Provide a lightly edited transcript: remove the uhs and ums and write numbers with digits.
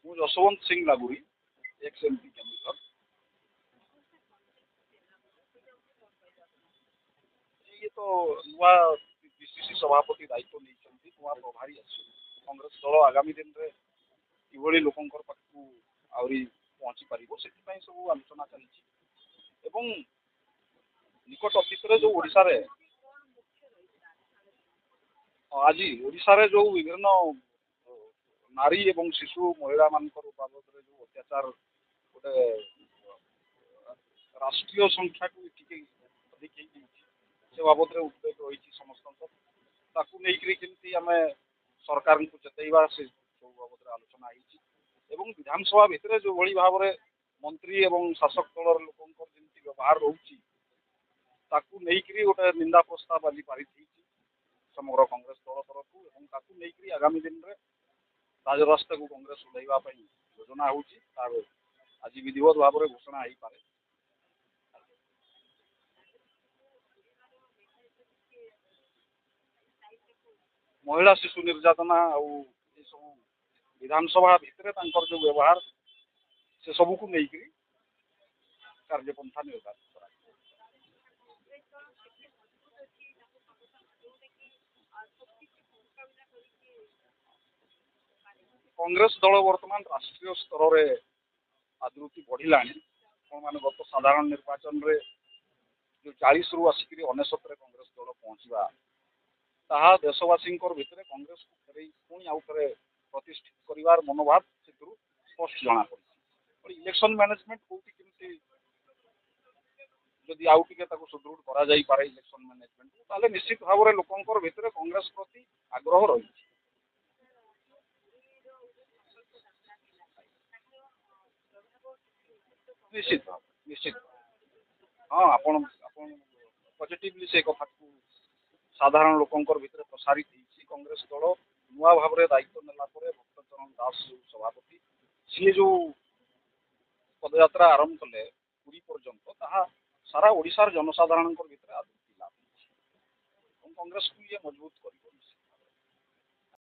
ମୁଁ ଯଶବନ୍ତ ସିଂ ଲାଗୁରି X MP Keonjhar. ଇଏ ତ ନୂଆ ପିସିସି ସଭାପତି ଦାୟିତ୍ୱ ନେଇଛନ୍ତି, ନୂଆ ପ୍ରଭାରୀ ଆସିଛନ୍ତି। କଂଗ୍ରେସ ଦଳ ଆଗାମୀ ଦିନରେ କିଭଳି ଲୋକଙ୍କର ପାଖକୁ ଆହୁରି ପହଞ୍ଚି ପାରିବ ସେଥିପାଇଁ ସବୁ ଆଲୋଚନା ଚାଲିଛି। ଏବଂ ନିକଟ ଅତୀତରେ ଯୋଉ ଓଡ଼ିଶାରେ ଆଜି ଓଡ଼ିଶାରେ ଯୋଉ ବିଭିନ୍ନ ନାରୀ ଏବଂ ଶିଶୁ ମହିଳାମାନଙ୍କର ବାବଦରେ ଯୋଉ ଅତ୍ୟାଚାର ଗୋଟେ ରାଷ୍ଟ୍ରୀୟ ସଂଖ୍ୟାକୁ ଟିକେ ଅଧିକ ହେଇଯାଇଛି, ସେ ବାବଦରେ ଉଦ୍ବେଗ ରହିଛି ସମସ୍ତଙ୍କର। ତାକୁ ନେଇକରି କେମିତି ଆମେ ସରକାରଙ୍କୁ ଚେତେଇବା ସେ ସବୁ ବାବଦରେ ଆଲୋଚନା ହେଇଛି। ଏବଂ ବିଧାନସଭା ଭିତରେ ଯୋଉଭଳି ଭାବରେ ମନ୍ତ୍ରୀ ଏବଂ ଶାସକ ଦଳର ଲୋକଙ୍କର ଯେମିତି ବ୍ୟବହାର ରହୁଛି ତାକୁ ନେଇକରି ଗୋଟେ ନିନ୍ଦା ପ୍ରସ୍ତାବ ଆଜି ପାରିତ ହେଇଛି ସମଗ୍ର କଂଗ୍ରେସ ଦଳ ତରଫରୁ। ଏବଂ ତାକୁ ନେଇକରି ଆଗାମୀ ଦିନରେ ରାଜରାସ୍ତାକୁ କଂଗ୍ରେସ ଓହ୍ଲାଇବା ପାଇଁ ଯୋଜନା ହେଉଛି। ତାର ଆଜି ବିଧିବଦ୍ଧ ଭାବରେ ଘୋଷଣା ହେଇପାରେ। ମହିଳା ଶିଶୁ ନିର୍ଯାତନା ଆଉ ଏସବୁ ବିଧାନସଭା ଭିତରେ ତାଙ୍କର ଯୋଉ ବ୍ୟବହାର ସେ ସବୁକୁ ନେଇକରି କାର୍ଯ୍ୟପନ୍ଥା ନିର୍ଦ୍ଧାରିତ କରାଯିବ। କଂଗ୍ରେସ ଦଳ ବର୍ତ୍ତମାନ ରାଷ୍ଟ୍ରୀୟ ସ୍ତରରେ ଆଦୃତି ବଢ଼ିଲାଣି। ଆପଣମାନେ ଗତ ସାଧାରଣ ନିର୍ବାଚନରେ ଯୋଉ 40ରୁ ଆସିକରି 99ରେ କଂଗ୍ରେସ ଦଳ ପହଞ୍ଚିବା, ତାହା ଦେଶବାସୀଙ୍କର ଭିତରେ କଂଗ୍ରେସକୁ ଫେରେଇ ପୁଣି ଆଉ ଥରେ ପ୍ରତିଷ୍ଠିତ କରିବାର ମନୋଭାବ ସେଥିରୁ ସ୍ପଷ୍ଟ ଜଣାପଡ଼ିଛି। ଇଲେକ୍ସନ ମ୍ୟାନେଜମେଣ୍ଟ କୋଉଠି କେମିତି ଯଦି ଆଉ ଟିକେ ତାକୁ ସୁଦୃଢ଼ କରାଯାଇପାରେ ଇଲେକ୍ସନ ମ୍ୟାନେଜମେଣ୍ଟକୁ, ତାହେଲେ ନିଶ୍ଚିତ ଭାବରେ ଲୋକଙ୍କର ଭିତରେ କଂଗ୍ରେସ ପ୍ରତି ଆଗ୍ରହ ରହିଛି। ନିଶ୍ଚିତ ନିଶ୍ଚିତ ହଁ, ଆପଣ ପଜିଟିଭଲି ସେ କଥାକୁ ସାଧାରଣ ଲୋକଙ୍କର ଭିତରେ ପ୍ରସାରିତ ହେଇଛି। କଂଗ୍ରେସ ଦଳ ନୂଆ ଭାବରେ ଦାୟିତ୍ୱ ନେଲା ପରେ ଭକ୍ତଚରଣ ଦାସ ଯୋଉ ସଭାପତି, ସିଏ ଯୋଉ ପଦଯାତ୍ରା ଆରମ୍ଭ କଲେ ପୁରୀ ପର୍ଯ୍ୟନ୍ତ, ତାହା ସାରା ଓଡ଼ିଶାର ଜନସାଧାରଣଙ୍କ ଭିତରେ ଆଦୃତି ଲାଭ ହେଇଛି ଏବଂ କଂଗ୍ରେସକୁ ଇଏ ମଜବୁତ କରିବ।